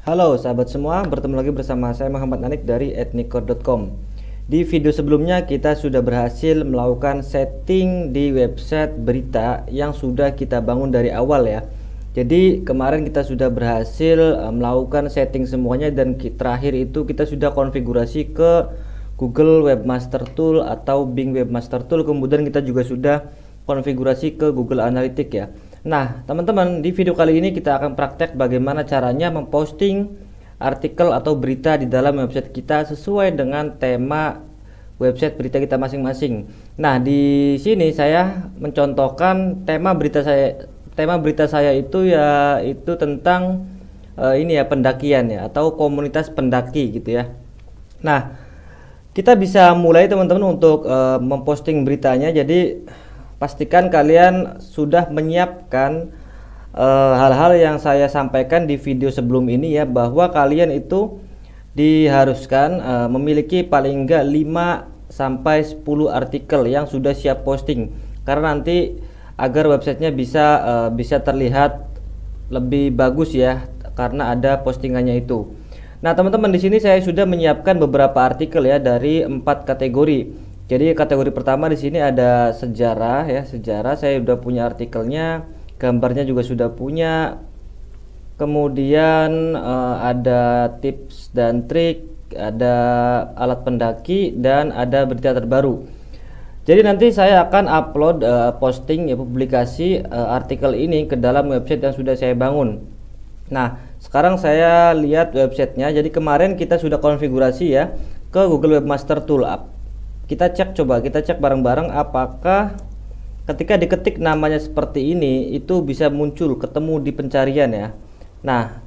Halo sahabat semua, bertemu lagi bersama saya Muhammad Nanik dari etnikor.com. Di video sebelumnya kita sudah berhasil melakukan setting di website berita yang sudah kita bangun dari awal ya. Jadi kemarin kita sudah berhasil melakukan setting semuanya dan terakhir itu kita sudah konfigurasi ke Google Webmaster Tool atau Bing Webmaster Tool. Kemudian kita juga sudah konfigurasi ke Google Analytics ya. Nah, teman-teman, di video kali ini kita akan praktek bagaimana caranya memposting artikel atau berita di dalam website kita sesuai dengan tema website berita kita masing-masing. Nah, di sini saya mencontohkan tema berita saya. Tema berita saya itu ya itu tentang ini ya, pendakian ya, atau komunitas pendaki gitu ya. Nah, kita bisa mulai teman-teman untuk memposting beritanya. Jadi pastikan kalian sudah menyiapkan hal-hal yang saya sampaikan di video sebelum ini ya, bahwa kalian itu diharuskan memiliki paling enggak 5 sampai 10 artikel yang sudah siap posting, karena nanti agar websitenya bisa terlihat lebih bagus ya, karena ada postingannya itu. Nah, teman-teman, di sini saya sudah menyiapkan beberapa artikel ya dari 4 kategori. Jadi kategori pertama di sini ada sejarah ya, sejarah saya sudah punya artikelnya, gambarnya juga sudah punya. Kemudian ada tips dan trik, ada alat pendaki, dan ada berita terbaru. Jadi nanti saya akan upload posting ya, publikasi artikel ini ke dalam website yang sudah saya bangun. Nah, sekarang saya lihat websitenya. Jadi kemarin kita sudah konfigurasi ya ke Google Webmaster Tool. Kita cek bareng-bareng apakah ketika diketik namanya seperti ini itu bisa muncul, ketemu di pencarian ya. Nah,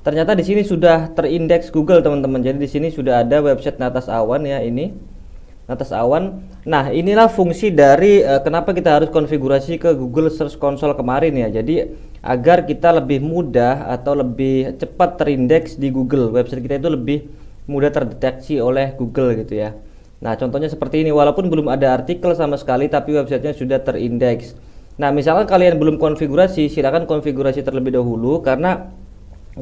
ternyata di sini sudah terindeks Google teman-teman. Jadi di sini sudah ada website Natas Awan ya, ini Natas Awan. Nah, inilah fungsi dari kenapa kita harus konfigurasi ke Google Search Console kemarin ya. Jadi agar kita lebih mudah atau lebih cepat terindeks di Google, website kita itu lebih mudah terdeteksi oleh Google gitu ya. Nah, contohnya seperti ini, walaupun belum ada artikel sama sekali tapi websitenya sudah terindeks. Nah, misalkan kalian belum konfigurasi, silakan konfigurasi terlebih dahulu, karena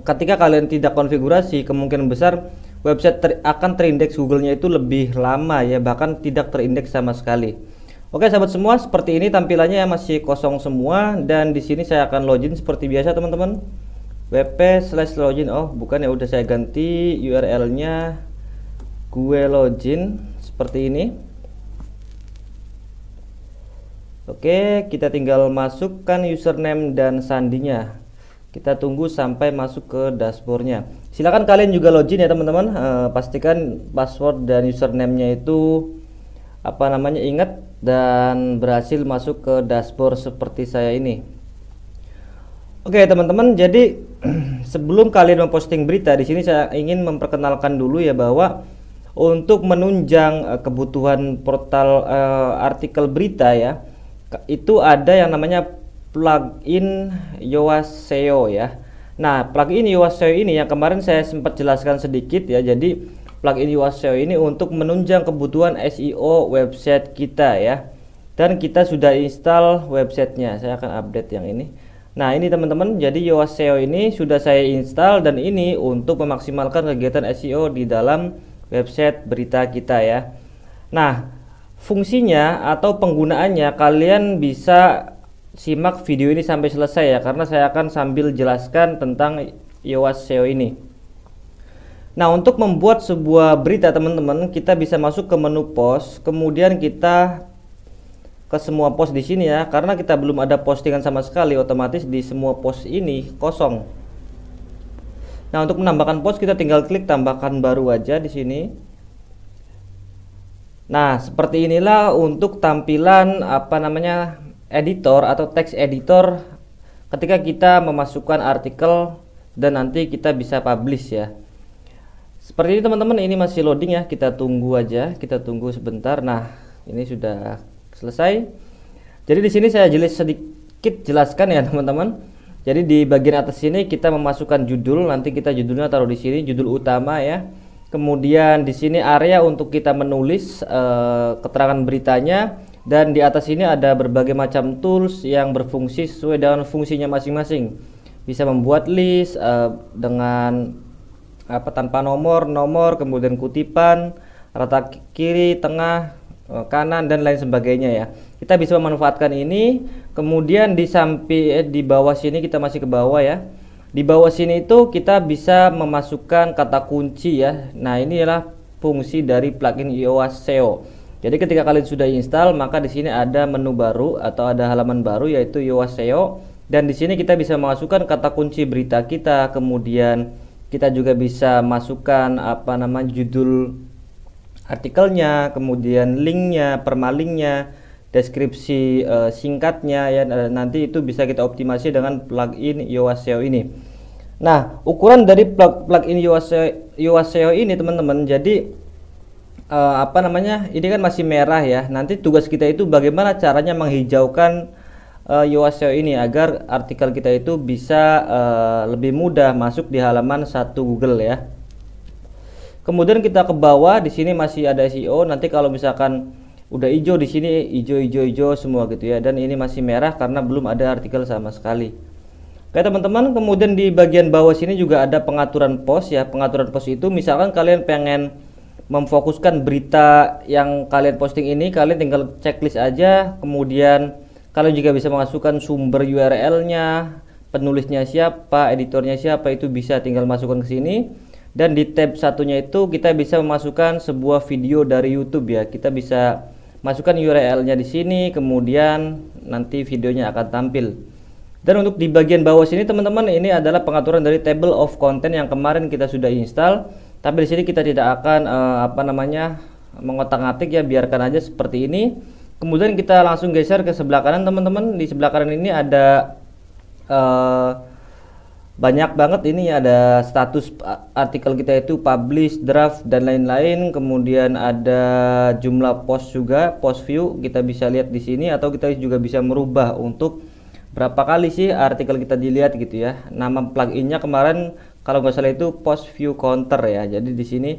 ketika kalian tidak konfigurasi, kemungkinan besar website akan terindeks Google-nya itu lebih lama ya, bahkan tidak terindeks sama sekali. Oke sahabat semua, seperti ini tampilannya ya, masih kosong semua. Dan di sini saya akan login seperti biasa teman-teman, wp/login. Oh bukan ya, udah saya ganti URL-nya, gue login seperti ini. Oke, kita tinggal masukkan username dan sandinya. Kita tunggu sampai masuk ke dashboardnya. Silakan kalian juga login ya teman-teman. Pastikan password dan username-nya itu ingat dan berhasil masuk ke dashboard seperti saya ini. Oke teman-teman, jadi sebelum kalian memposting berita, di sini saya ingin memperkenalkan dulu ya, bahwa untuk menunjang kebutuhan portal artikel berita ya, itu ada yang namanya plugin Yoast SEO ya. Nah, plugin Yoast SEO ini yang kemarin saya sempat jelaskan sedikit ya. Jadi plugin Yoast SEO ini untuk menunjang kebutuhan SEO website kita ya. Dan kita sudah install websitenya. Saya akan update yang ini. Nah, ini teman-teman, jadi Yoast SEO ini sudah saya install, dan ini untuk memaksimalkan kegiatan SEO di dalam website berita kita ya. Nah, fungsinya atau penggunaannya kalian bisa simak video ini sampai selesai ya, karena saya akan sambil jelaskan tentang Yoast SEO ini. Nah, untuk membuat sebuah berita teman-teman, kita bisa masuk ke menu post, kemudian kita ke semua post di sini ya, karena kita belum ada postingan sama sekali, otomatis di semua post ini kosong. Nah, untuk menambahkan post kita tinggal klik tambahkan baru aja di sini. Nah, seperti inilah untuk tampilan editor atau text editor ketika kita memasukkan artikel dan nanti kita bisa publish ya. Seperti ini teman-teman, ini masih loading ya, kita tunggu aja, kita tunggu sebentar. Nah, ini sudah selesai. Jadi di sini saya sedikit jelaskan ya teman-teman. Jadi di bagian atas sini kita memasukkan judul, nanti kita judulnya taruh di sini, judul utama ya. Kemudian di sini area untuk kita menulis keterangan beritanya, dan di atas ini ada berbagai macam tools yang berfungsi sesuai dengan fungsinya masing-masing. Bisa membuat list dengan tanpa nomor, kemudian kutipan, rata kiri, tengah, kanan dan lain sebagainya ya. Kita bisa memanfaatkan ini. Kemudian di samping di bawah sini, kita masih ke bawah ya. Di bawah sini itu kita bisa memasukkan kata kunci ya. Nah, ini adalah fungsi dari plugin Yoast SEO. Jadi ketika kalian sudah install, maka di sini ada menu baru atau ada halaman baru yaitu Yoast SEO, dan di sini kita bisa masukkan kata kunci berita kita, kemudian kita juga bisa masukkan judul artikelnya, kemudian linknya, permalinknya, deskripsi singkatnya ya. Nanti itu bisa kita optimasi dengan plugin Yoast SEO ini. Nah, ukuran dari plugin Yoast SEO ini teman-teman, jadi ini kan masih merah ya. Nanti tugas kita itu bagaimana caranya menghijaukan Yoast SEO ini agar artikel kita itu bisa lebih mudah masuk di halaman 1 Google ya. Kemudian kita ke bawah, di sini masih ada SEO. Nanti kalau misalkan udah hijau, di sini hijau semua gitu ya. Dan ini masih merah karena belum ada artikel sama sekali. Oke teman-teman, kemudian di bagian bawah sini juga ada pengaturan post ya. Pengaturan post itu misalkan kalian pengen memfokuskan berita yang kalian posting ini, kalian tinggal checklist aja. Kemudian kalian juga bisa memasukkan sumber URL-nya, penulisnya siapa, editornya siapa, itu bisa tinggal masukkan ke sini. Dan di tab satunya itu kita bisa memasukkan sebuah video dari YouTube ya. Kita bisa masukkan URL-nya di sini, kemudian nanti videonya akan tampil. Dan untuk di bagian bawah sini teman-teman, ini adalah pengaturan dari table of content yang kemarin kita sudah install. Tapi di sini kita tidak akan mengotak-atik ya, biarkan aja seperti ini. Kemudian kita langsung geser ke sebelah kanan teman-teman. Di sebelah kanan ini ada banyak banget, ini ada status artikel kita itu publish, draft dan lain-lain. Kemudian ada jumlah post juga, post view kita bisa lihat di sini, atau kita juga bisa merubah untuk berapa kali sih artikel kita dilihat gitu ya. Nama pluginnya kemarin kalau nggak salah itu post view counter ya. Jadi di sini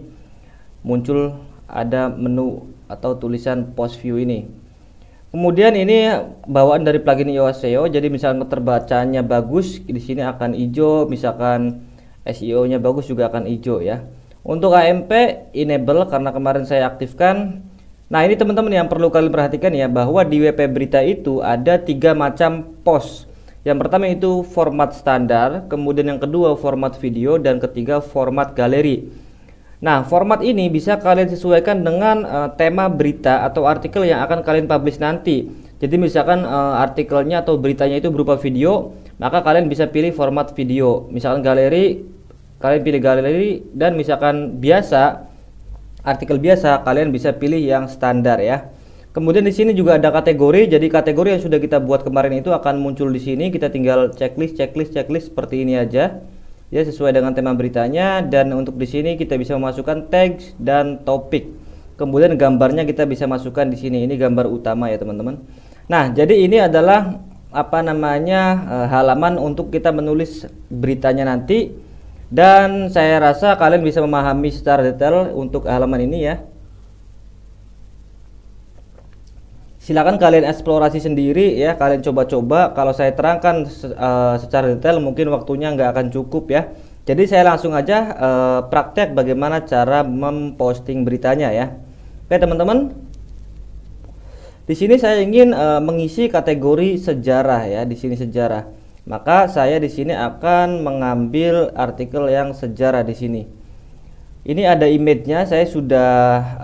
muncul ada menu atau tulisan post view ini. Kemudian ini bawaan dari plugin Yoast SEO. Jadi misalkan keterbacanya bagus, di sini akan hijau. Misalkan SEO-nya bagus juga akan hijau ya. Untuk AMP enable karena kemarin saya aktifkan. Nah, ini teman-teman yang perlu kalian perhatikan ya, bahwa di WP Berita itu ada 3 macam post. Yang pertama itu format standar, kemudian yang kedua format video, dan ketiga format galeri. Nah, format ini bisa kalian sesuaikan dengan tema berita atau artikel yang akan kalian publish nanti. Jadi misalkan artikelnya atau beritanya itu berupa video, maka kalian bisa pilih format video. Misalkan galeri, kalian pilih galeri, dan misalkan biasa, artikel biasa, kalian bisa pilih yang standar ya. Kemudian di sini juga ada kategori. Jadi kategori yang sudah kita buat kemarin itu akan muncul di sini. Kita tinggal checklist seperti ini aja. Ya, sesuai dengan tema beritanya. Dan untuk di sini kita bisa memasukkan teks dan topik. Kemudian gambarnya kita bisa masukkan di sini. Ini gambar utama ya teman-teman. Nah, jadi ini adalah halaman untuk kita menulis beritanya nanti. Dan saya rasa kalian bisa memahami secara detail untuk halaman ini ya. Silakan kalian eksplorasi sendiri ya, kalian coba-coba. Kalau saya terangkan secara detail mungkin waktunya nggak akan cukup ya. Jadi saya langsung aja praktek bagaimana cara memposting beritanya ya. Oke teman-teman, di sini saya ingin mengisi kategori sejarah ya. Di sini sejarah, maka saya di sini akan mengambil artikel yang sejarah di sini. Ini ada image-nya, saya sudah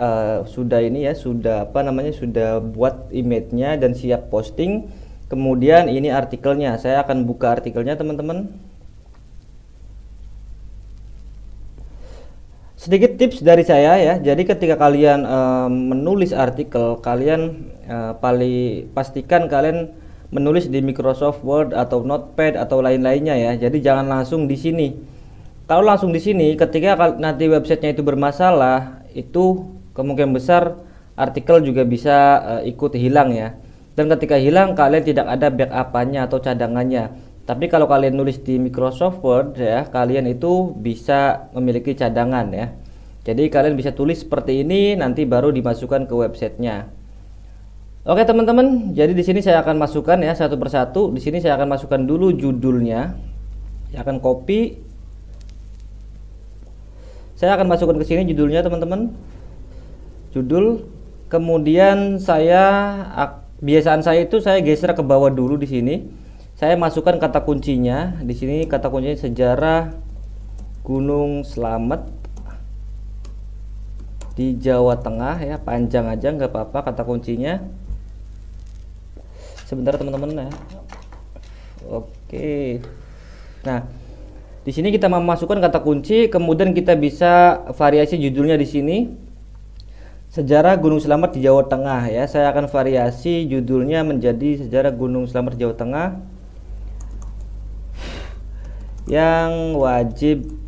buat image-nya dan siap posting. Kemudian ini artikelnya, saya akan buka artikelnya teman-teman. Sedikit tips dari saya ya. Jadi ketika kalian menulis artikel, kalian pastikan kalian menulis di Microsoft Word atau Notepad atau lain-lainnya ya. Jadi jangan langsung di sini. Kalau langsung di sini, ketika nanti websitenya itu bermasalah, itu kemungkinan besar artikel juga bisa ikut hilang ya. Dan ketika hilang, kalian tidak ada backup-nya atau cadangannya. Tapi kalau kalian nulis di Microsoft Word ya, kalian itu bisa memiliki cadangan ya. Jadi kalian bisa tulis seperti ini, nanti baru dimasukkan ke websitenya. Oke teman-teman, jadi di sini saya akan masukkan ya satu persatu. Di sini saya akan masukkan dulu judulnya. Saya akan copy. Saya akan masukkan ke sini judulnya teman-teman. Judul. Kemudian kebiasaan saya itu saya geser ke bawah dulu di sini. Saya masukkan kata kuncinya. Di sini kata kuncinya sejarah Gunung Slamet di Jawa Tengah ya, panjang aja nggak apa-apa kata kuncinya. Sebentar teman-teman ya. Oke. Nah, di sini kita memasukkan kata kunci, kemudian kita bisa variasi judulnya di sini. Sejarah Gunung Slamet di Jawa Tengah ya. Saya akan variasi judulnya menjadi Sejarah Gunung Slamet di Jawa Tengah yang wajib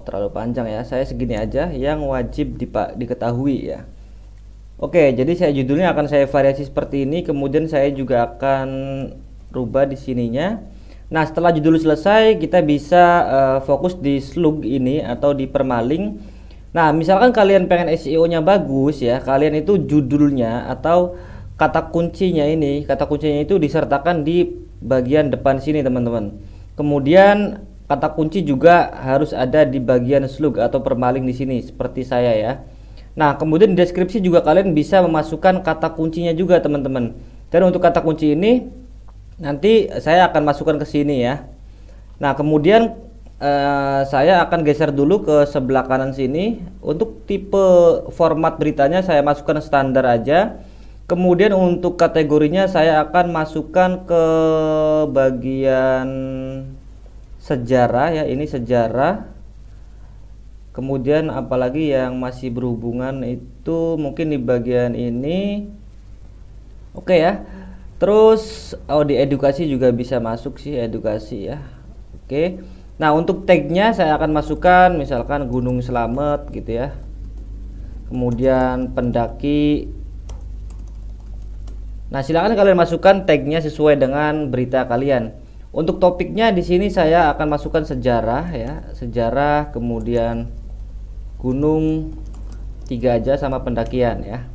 terlalu panjang ya. Saya segini aja, yang wajib diketahui ya. Oke, jadi saya judulnya akan saya variasi seperti ini, kemudian saya juga akan rubah di sininya. Nah, setelah judul selesai, kita bisa fokus di slug ini atau di permaling. Nah, misalkan kalian pengen SEO-nya bagus ya, kalian itu judulnya atau kata kuncinya itu disertakan di bagian depan sini teman-teman. Kemudian kata kunci juga harus ada di bagian slug atau permaling di sini seperti saya ya. Nah, kemudian di deskripsi juga kalian bisa memasukkan kata kuncinya juga teman-teman. Dan untuk kata kunci ini nanti saya akan masukkan ke sini ya. Nah, kemudian saya akan geser dulu ke sebelah kanan sini. Untuk tipe format beritanya saya masukkan standar aja. Kemudian untuk kategorinya saya akan masukkan ke bagian sejarah ya, ini sejarah. Kemudian apalagi yang masih berhubungan itu mungkin di bagian ini. Oke ya. Terus di edukasi juga bisa masuk sih, edukasi ya. Oke. Nah, untuk tagnya saya akan masukkan misalkan Gunung Slamet gitu ya. Kemudian pendaki. Nah, silakan kalian masukkan tagnya sesuai dengan berita kalian. Untuk topiknya di sini saya akan masukkan sejarah ya, sejarah, kemudian gunung 3 aja sama pendakian ya.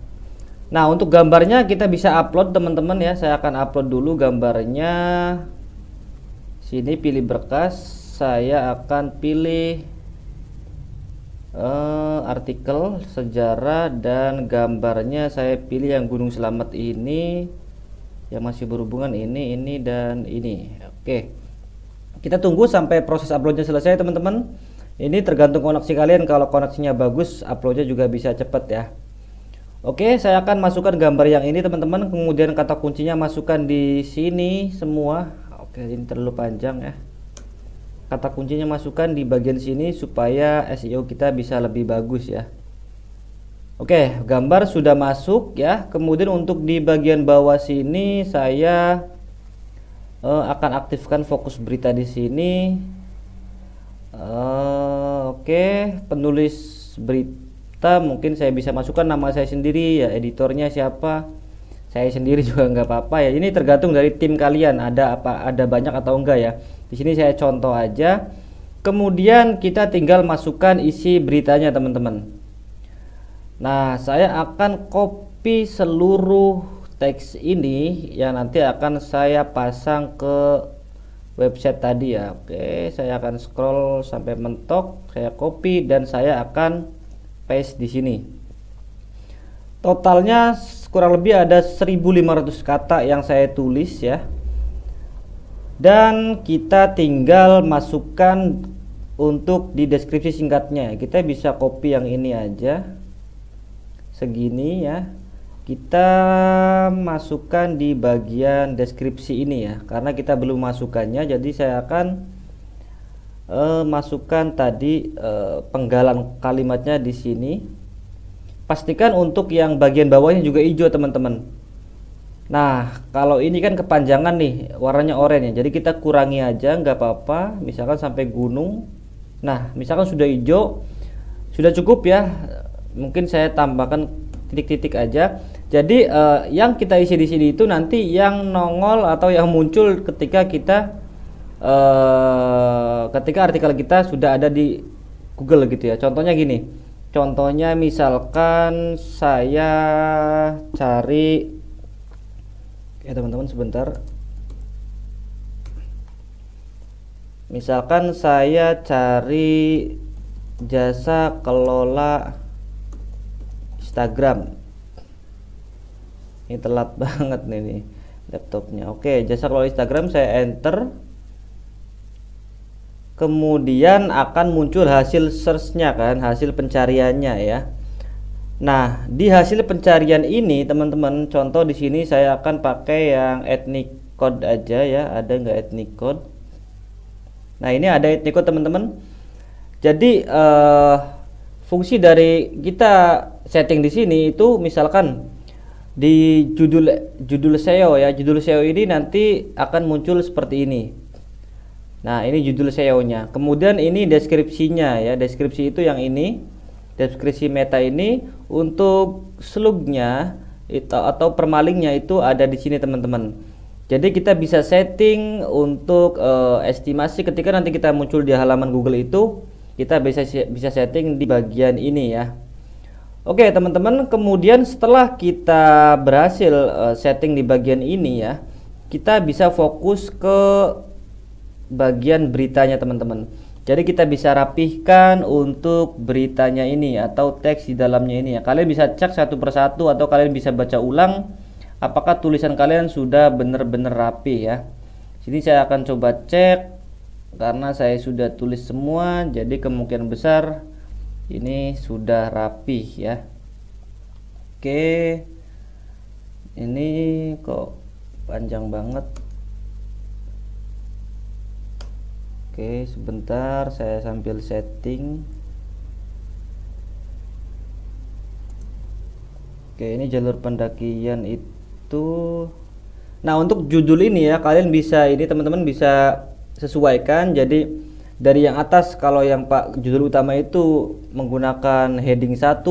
Nah, untuk gambarnya kita bisa upload teman-teman ya. Saya akan upload dulu gambarnya. Sini pilih berkas, saya akan pilih artikel sejarah dan gambarnya saya pilih yang Gunung Slamet ini, yang masih berhubungan ini dan ini. Oke, kita tunggu sampai proses uploadnya selesai teman-teman. Ini tergantung koneksi kalian, kalau koneksinya bagus uploadnya juga bisa cepat ya. Oke, saya akan masukkan gambar yang ini teman-teman, kemudian kata kuncinya masukkan di sini semua. Oke, ini terlalu panjang ya. Kata kuncinya masukkan di bagian sini supaya SEO kita bisa lebih bagus ya. Oke, gambar sudah masuk ya. Kemudian untuk di bagian bawah sini saya akan aktifkan fokus berita di sini. Oke, penulis berita mungkin saya bisa masukkan nama saya sendiri ya, editornya siapa. Saya sendiri juga nggak apa-apa ya. Ini tergantung dari tim kalian, ada banyak atau enggak ya. Di sini saya contoh aja. Kemudian kita tinggal masukkan isi beritanya teman-teman. Nah, saya akan copy seluruh teks ini yang nanti akan saya pasang ke website tadi ya. Oke, saya akan scroll sampai mentok, saya copy dan saya akan paste di sini. Totalnya kurang lebih ada 1500 kata yang saya tulis ya. Dan kita tinggal masukkan untuk di deskripsi singkatnya. Kita bisa copy yang ini aja, segini ya. Kita masukkan di bagian deskripsi ini ya, karena kita belum masukkannya. Jadi saya akan masukkan tadi penggalan kalimatnya di sini. Pastikan untuk yang bagian bawahnya juga hijau teman-teman. Nah, kalau ini kan kepanjangan nih, warnanya oranye, jadi kita kurangi aja, nggak apa-apa. Misalkan sampai gunung. Nah, misalkan sudah hijau, sudah cukup ya. Mungkin saya tambahkan titik-titik aja. Jadi yang kita isi di sini itu nanti yang nongol atau yang muncul ketika ketika artikel kita sudah ada di Google gitu ya. Contohnya gini. Contohnya misalkan saya cari ya teman-teman sebentar. Misalkan saya cari jasa kelola Instagram. Ini telat banget nih laptopnya. Oke, jasa kelola Instagram, saya enter. Kemudian akan muncul hasil search-nya kan, hasil pencariannya ya. Nah, di hasil pencarian ini teman-teman, contoh di sini saya akan pakai yang ethnic code aja ya. Ada nggak ethnic code? Nah, ini ada ethnic code teman-teman. Jadi fungsi dari kita setting di sini itu misalkan di judul SEO ya. Judul SEO ini nanti akan muncul seperti ini. Nah, ini judul SEO-nya. Kemudian ini deskripsinya ya. Deskripsi itu yang ini. Deskripsi meta ini untuk slugnya itu atau permalingnya itu ada di sini teman-teman. Jadi kita bisa setting untuk estimasi ketika nanti kita muncul di halaman Google itu, kita bisa setting di bagian ini ya. Oke, teman-teman, kemudian setelah kita berhasil setting di bagian ini ya, kita bisa fokus ke bagian beritanya teman-teman. Jadi kita bisa rapihkan untuk beritanya ini atau teks di dalamnya ini ya. Kalian bisa cek satu persatu atau kalian bisa baca ulang apakah tulisan kalian sudah benar-benar rapi ya. Sini saya akan coba cek karena saya sudah tulis semua, jadi kemungkinan besar ini sudah rapih ya. Oke, ini kok panjang banget. Oke, sebentar saya sambil setting. Oke, ini jalur pendakian itu. Nah, untuk judul ini ya, kalian bisa ini teman-teman bisa sesuaikan. Jadi dari yang atas kalau yang judul utama itu menggunakan heading 1,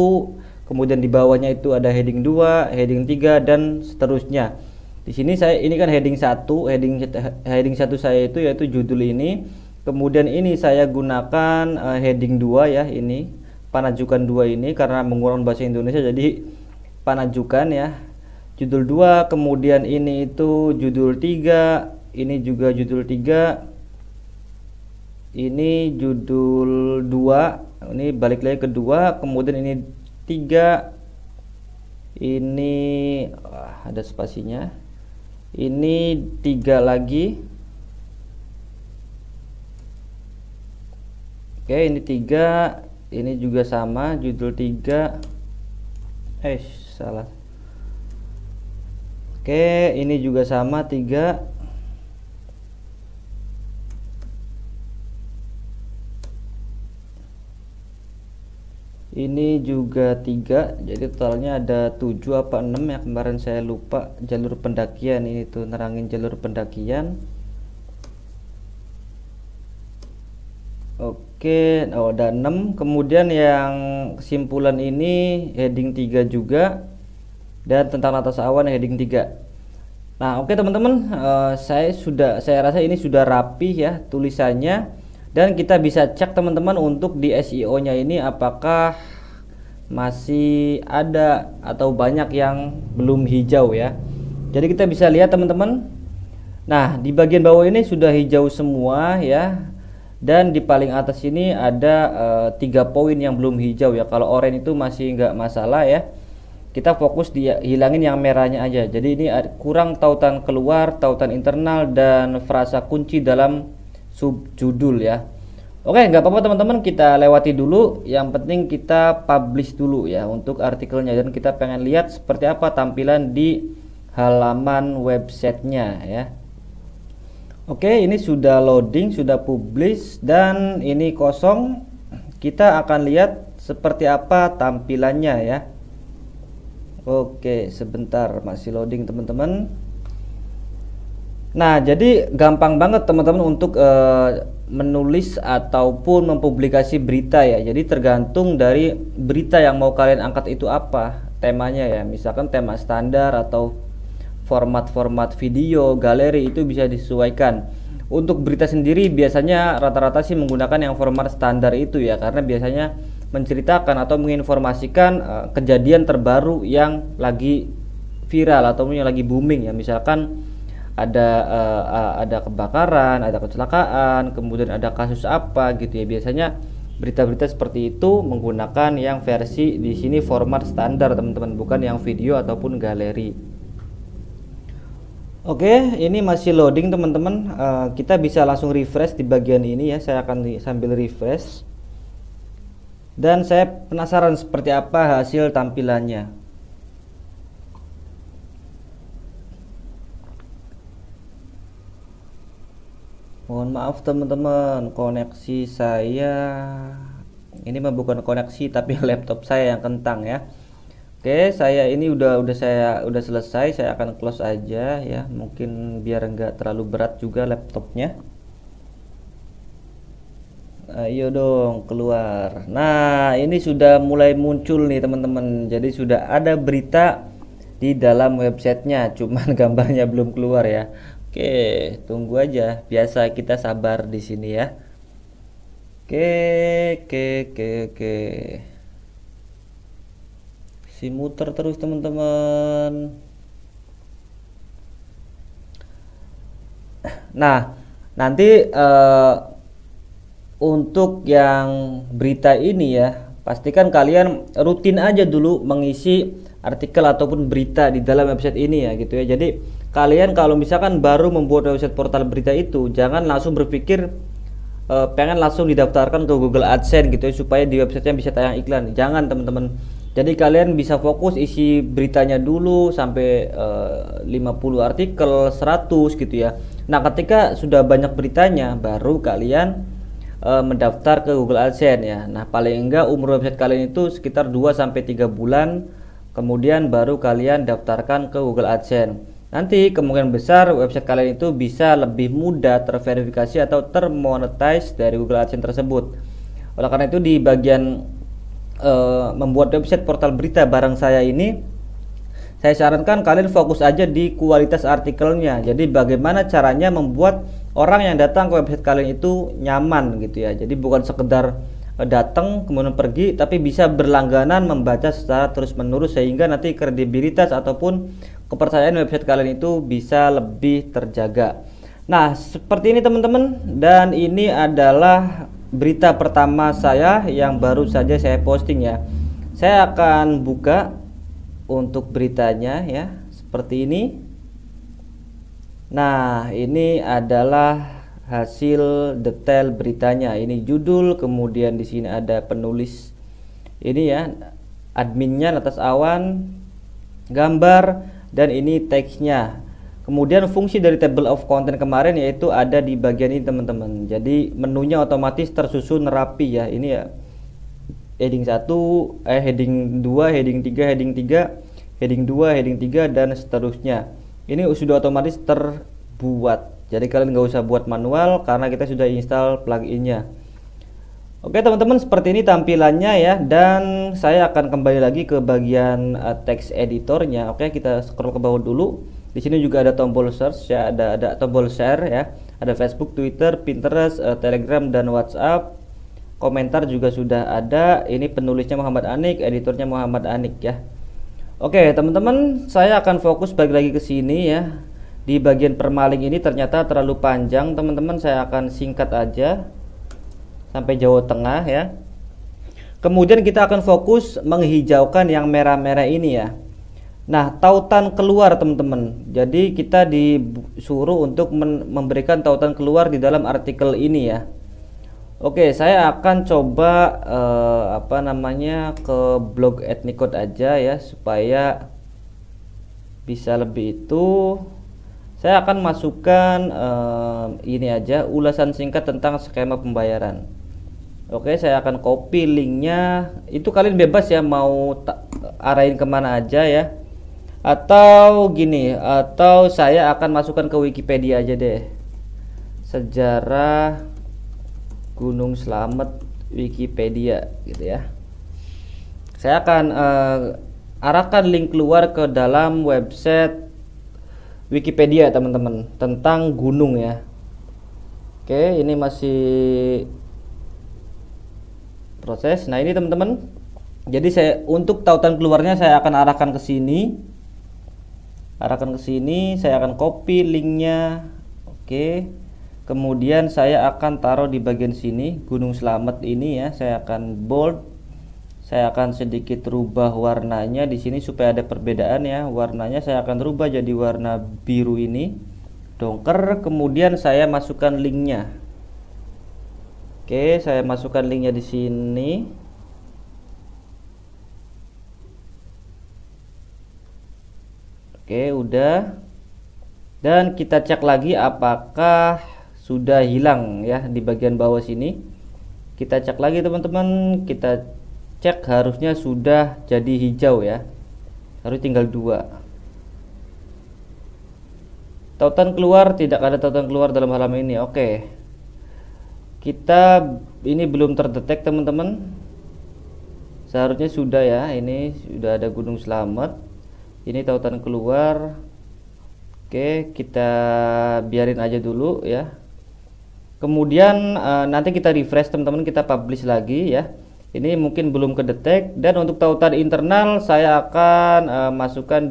kemudian di bawahnya itu ada heading 2, heading 3 dan seterusnya. Di sini saya ini kan heading 1, heading 1 saya itu yaitu judul ini. Kemudian ini saya gunakan heading 2 ya, ini Panajukan 2 ini karena menggunakan bahasa Indonesia jadi Panajukan ya. Judul 2, kemudian ini itu judul 3, ini juga judul 3. Ini judul 2, ini balik lagi ke 2, kemudian ini 3. Ini ada spasinya. Ini 3 lagi. Oke, ini 3, ini juga sama judul 3. Salah. Oke, ini juga sama 3. Ini juga 3. Jadi totalnya ada 7 apa 6 ya, kemarin saya lupa. Jalur pendakian ini tuh nerangin jalur pendakian. Oke, ada 6. Kemudian yang kesimpulan ini heading 3 juga, dan tentang atas awan heading 3. Nah, oke teman-teman, saya rasa ini sudah rapi ya tulisannya, dan kita bisa cek teman-teman untuk di SEO-nya ini apakah masih ada atau banyak yang belum hijau ya. Jadi kita bisa lihat teman-teman. Nah, di bagian bawah ini sudah hijau semua ya. Dan di paling atas ini ada 3 poin yang belum hijau ya. Kalau oranye itu masih nggak masalah ya. Kita fokus di hilangin yang merahnya aja. Jadi ini kurang tautan keluar, tautan internal, dan frasa kunci dalam subjudul ya. Oke, nggak apa-apa teman-teman, kita lewati dulu. Yang penting kita publish dulu ya untuk artikelnya, dan kita pengen lihat seperti apa tampilan di halaman websitenya ya. Oke, ini sudah loading, sudah publish, dan ini kosong. Kita akan lihat seperti apa tampilannya ya. Oke, sebentar masih loading teman-teman. Nah, jadi gampang banget teman-teman untuk menulis ataupun mempublikasi berita ya. Jadi tergantung dari berita yang mau kalian angkat itu apa temanya ya. Misalkan tema standar atau format-format video, galeri itu bisa disesuaikan. Untuk berita sendiri biasanya rata-rata sih menggunakan yang format standar itu ya, karena biasanya menceritakan atau menginformasikan kejadian terbaru yang lagi viral atau yang lagi booming ya. Misalkan ada kebakaran, ada kecelakaan, kemudian ada kasus apa gitu ya. Biasanya berita-berita seperti itu menggunakan yang versi di sini format standar teman-teman, bukan yang video ataupun galeri. Oke, ini masih loading teman-teman. Kita bisa langsung refresh di bagian ini ya. Saya akan sambil refresh. Dan saya penasaran seperti apa hasil tampilannya. Mohon maaf teman-teman, koneksi saya ini mah bukan koneksi tapi laptop saya yang kentang ya. Oke, saya ini udah selesai. Saya akan close aja ya. Mungkin biar enggak terlalu berat juga laptopnya. Ayo dong keluar. Nah, ini sudah mulai muncul nih teman-teman. Jadi sudah ada berita di dalam websitenya, cuman gambarnya belum keluar ya. Oke, tunggu aja. Biasa kita sabar di sini ya. Oke. Si muter terus teman-teman. Nah, nanti untuk yang berita ini ya, pastikan kalian rutin aja dulu mengisi artikel ataupun berita di dalam website ini ya gitu ya. Jadi kalian kalau misalkan baru membuat website portal berita itu, jangan langsung berpikir pengen langsung didaftarkan ke Google AdSense gitu ya, supaya di websitenya bisa tayang iklan. Jangan teman-teman. Jadi kalian bisa fokus isi beritanya dulu sampai 50 artikel, 100 gitu ya. Nah, ketika sudah banyak beritanya, baru kalian mendaftar ke Google AdSense ya. Nah, paling enggak umur website kalian itu sekitar 2-3 bulan, kemudian baru kalian daftarkan ke Google AdSense. Nanti kemungkinan besar website kalian itu bisa lebih mudah terverifikasi atau termonetize dari Google AdSense tersebut. Oleh karena itu di bagian membuat website portal berita bareng saya ini, saya sarankan kalian fokus aja di kualitas artikelnya. Jadi bagaimana caranya membuat orang yang datang ke website kalian itu nyaman gitu ya. Jadi bukan sekedar datang kemudian pergi, tapi bisa berlangganan membaca secara terus-menerus, sehingga nanti kredibilitas ataupun kepercayaan website kalian itu bisa lebih terjaga. Nah, seperti ini teman-teman, dan ini adalah berita pertama saya yang baru saja saya posting ya. Saya akan buka untuk beritanya ya, seperti ini. Nah, ini adalah hasil detail beritanya. Ini judul, kemudian di sini ada penulis ini ya, adminnya Natas Awan, gambar, dan ini teksnya. Kemudian fungsi dari table of content kemarin yaitu ada di bagian ini teman-teman. Jadi menunya otomatis tersusun rapi ya. Ini ya heading 1, heading 2, heading 3, heading 3, heading 2, heading 3, dan seterusnya. Ini sudah otomatis terbuat. Jadi kalian nggak usah buat manual karena kita sudah install pluginnya. Oke teman-teman, seperti ini tampilannya ya. Dan saya akan kembali lagi ke bagian text editornya. Oke, kita scroll ke bawah dulu. Di sini juga ada tombol search ya, ada tombol share ya. Ada Facebook, Twitter, Pinterest, Telegram, dan WhatsApp. Komentar juga sudah ada. Ini penulisnya Muhammad Anik, editornya Muhammad Anik ya. Oke teman-teman, saya akan fokus balik lagi ke sini ya. Di bagian permaling ini ternyata terlalu panjang teman-teman, saya akan singkat aja sampai Jawa Tengah ya. Kemudian kita akan fokus menghijaukan yang merah-merah ini ya. Nah, tautan keluar teman-teman. Jadi kita disuruh untuk memberikan tautan keluar di dalam artikel ini ya. Oke, saya akan coba ke blog Ethnicode aja ya, supaya bisa lebih itu. Saya akan masukkan ini aja, ulasan singkat tentang skema pembayaran. Oke, saya akan copy linknya. Itu kalian bebas ya, mau arahin kemana aja ya. Atau gini, atau saya akan masukkan ke Wikipedia aja deh. Sejarah Gunung Slamet Wikipedia gitu ya. Saya akan arahkan link keluar ke dalam website Wikipedia teman-teman tentang gunung ya. Oke, ini masih proses. Nah, ini teman-teman. Jadi saya untuk tautan keluarnya saya akan arahkan ke sini. arahkan ke sini, saya akan copy linknya. Oke, kemudian saya akan taruh di bagian sini, Gunung Slamet ini ya, saya akan bold, saya akan sedikit rubah warnanya di sini supaya ada perbedaan ya. Warnanya saya akan rubah jadi warna biru ini, dongker. Kemudian saya masukkan linknya. Oke, saya masukkan linknya di sini. Oke, udah. Dan kita cek lagi apakah sudah hilang ya di bagian bawah sini. Kita cek lagi teman-teman, kita cek harusnya sudah jadi hijau ya. Harus tinggal 2. Tautan keluar, tidak ada tautan keluar dalam halaman ini. Oke. Kita ini belum terdetek teman-teman. Seharusnya sudah ya. Ini sudah ada Gunung Slamet. Ini tautan keluar. Oke, kita biarin aja dulu ya. Kemudian nanti kita refresh teman-teman, kita publish lagi ya. Ini mungkin belum kedetek. Dan untuk tautan internal saya akan masukkan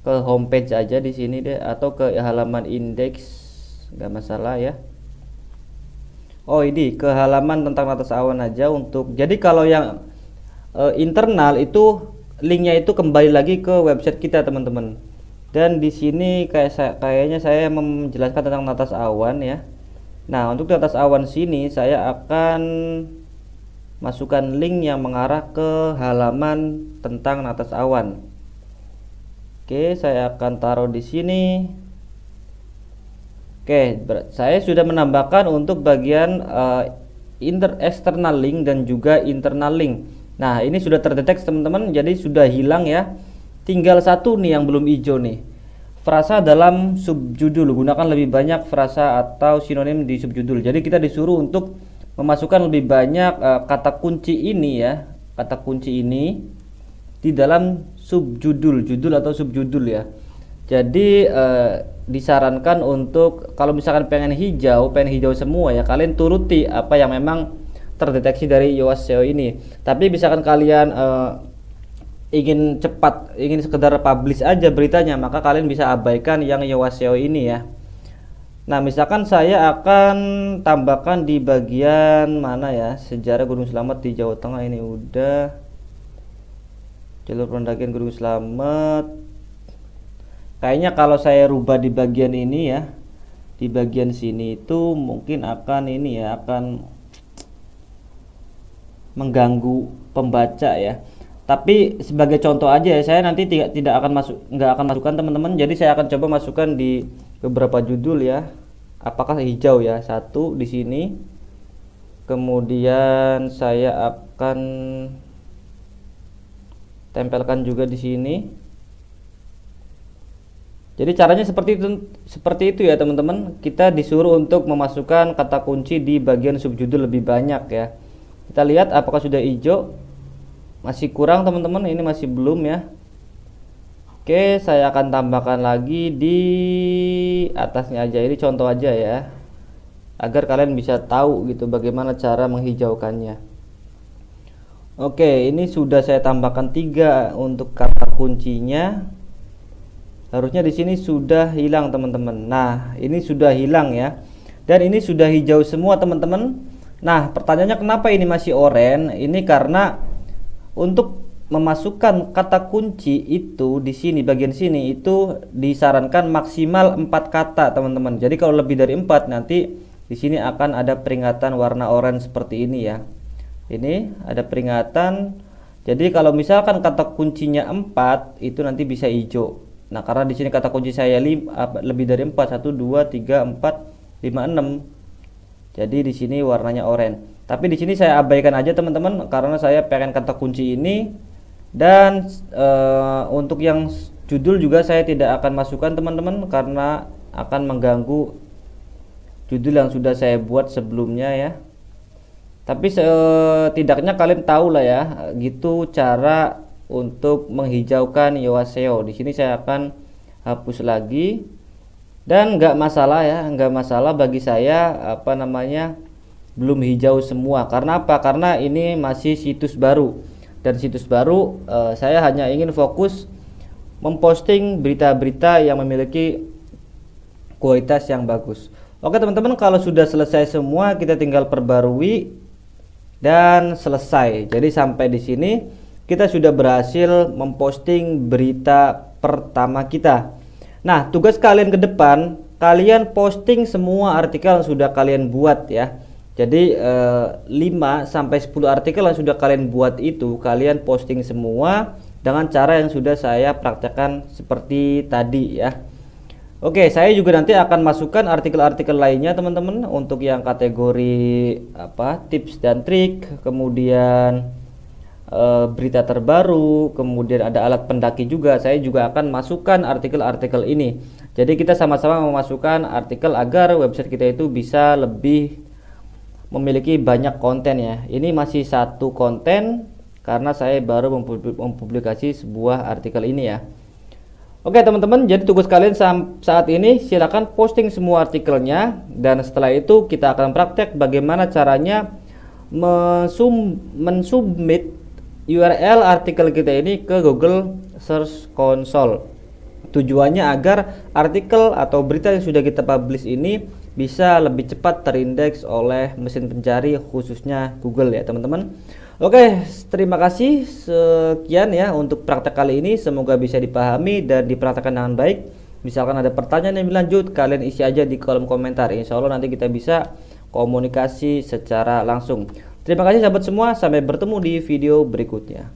ke homepage aja di sini deh, atau ke halaman indeks, nggak masalah ya. Oh, ini ke halaman tentang atas awan aja untuk. Jadi kalau yang internal itu linknya itu kembali lagi ke website kita teman-teman. Dan di sini kayaknya saya menjelaskan tentang natas awan ya. Nah, untuk natas awan sini saya akan masukkan link yang mengarah ke halaman tentang natas awan. Oke, saya akan taruh di sini. Oke, saya sudah menambahkan untuk bagian external link dan juga internal link. Nah, ini sudah terdeteksi teman-teman, jadi sudah hilang ya. Tinggal satu nih yang belum hijau nih. Frasa dalam subjudul, gunakan lebih banyak frasa atau sinonim di subjudul. Jadi kita disuruh untuk memasukkan lebih banyak kata kunci ini ya, kata kunci ini di dalam subjudul, judul atau subjudul ya. Jadi disarankan untuk kalau misalkan pengen hijau semua ya, kalian turuti apa yang memang terdeteksi dari Yoast SEO ini. Tapi misalkan kalian ingin cepat, ingin sekedar publish aja beritanya, maka kalian bisa abaikan yang Yoast SEO ini ya. Nah, misalkan saya akan tambahkan di bagian mana ya, sejarah Gunung Slamet di Jawa Tengah, ini udah. Jalur pendakian Gunung Slamet. Kayaknya kalau saya rubah di bagian ini ya, di bagian sini itu mungkin akan ini ya, akan mengganggu pembaca ya. Tapi sebagai contoh aja ya, saya nanti tidak akan nggak akan masukkan teman-teman. Jadi saya akan coba masukkan di beberapa judul ya. Apakah hijau ya? Satu di sini. Kemudian saya akan tempelkan juga di sini. Jadi caranya seperti itu ya teman-teman. Kita disuruh untuk memasukkan kata kunci di bagian subjudul lebih banyak ya. Kita lihat apakah sudah hijau. Masih kurang teman-teman, ini masih belum ya. Oke, saya akan tambahkan lagi di atasnya aja. Ini contoh aja ya, agar kalian bisa tahu gitu bagaimana cara menghijaukannya. Oke, ini sudah saya tambahkan 3 untuk kata kuncinya. Harusnya di sini sudah hilang teman-teman. Nah, ini sudah hilang ya. Dan ini sudah hijau semua teman-teman. Nah, pertanyaannya kenapa ini masih oranye? Ini karena untuk memasukkan kata kunci itu di sini, bagian sini itu disarankan maksimal 4 kata teman-teman. Jadi kalau lebih dari 4 nanti di sini akan ada peringatan warna oranye seperti ini ya. Ini ada peringatan. Jadi kalau misalkan kata kuncinya 4 itu nanti bisa hijau. Nah, karena di sini kata kunci saya lebih dari 4, 1 2 3 4 5 6. Jadi di sini warnanya oranye. Tapi di sini saya abaikan aja teman-teman karena saya pengen kata kunci ini. Dan untuk yang judul juga saya tidak akan masukkan teman-teman karena akan mengganggu judul yang sudah saya buat sebelumnya ya. Tapi setidaknya kalian tahu lah ya, gitu cara untuk menghijaukan Yoast SEO. Di sini saya akan hapus lagi. Dan nggak masalah ya, nggak masalah bagi saya belum hijau semua. Karena apa? Karena ini masih situs baru, dan situs baru saya hanya ingin fokus memposting berita-berita yang memiliki kualitas yang bagus. Oke teman-teman, kalau sudah selesai semua kita tinggal perbarui dan selesai. Jadi sampai di sini kita sudah berhasil memposting berita pertama kita. Nah, tugas kalian ke depan, kalian posting semua artikel yang sudah kalian buat ya. Jadi 5 sampai 10 artikel yang sudah kalian buat itu kalian posting semua dengan cara yang sudah saya praktekkan seperti tadi ya. Oke, saya juga nanti akan masukkan artikel-artikel lainnya teman-teman untuk yang kategori tips dan trik, kemudian berita terbaru, kemudian ada alat pendaki juga. Saya juga akan masukkan artikel-artikel ini. Jadi kita sama-sama memasukkan artikel agar website kita itu bisa lebih memiliki banyak konten ya. Ini masih satu konten karena saya baru mempublikasi sebuah artikel ini ya. Oke teman-teman, jadi tugas kalian saat ini silakan posting semua artikelnya, dan setelah itu kita akan praktek bagaimana caranya mensubmit URL artikel kita ini ke Google Search Console. Tujuannya agar artikel atau berita yang sudah kita publish ini bisa lebih cepat terindeks oleh mesin pencari khususnya Google ya teman-teman. Oke, terima kasih. Sekian ya untuk praktek kali ini. Semoga bisa dipahami dan dipraktekkan dengan baik. Misalkan ada pertanyaan yang lebih lanjut, kalian isi aja di kolom komentar. Insya Allah nanti kita bisa komunikasi secara langsung. Terima kasih sahabat semua. Sampai bertemu di video berikutnya.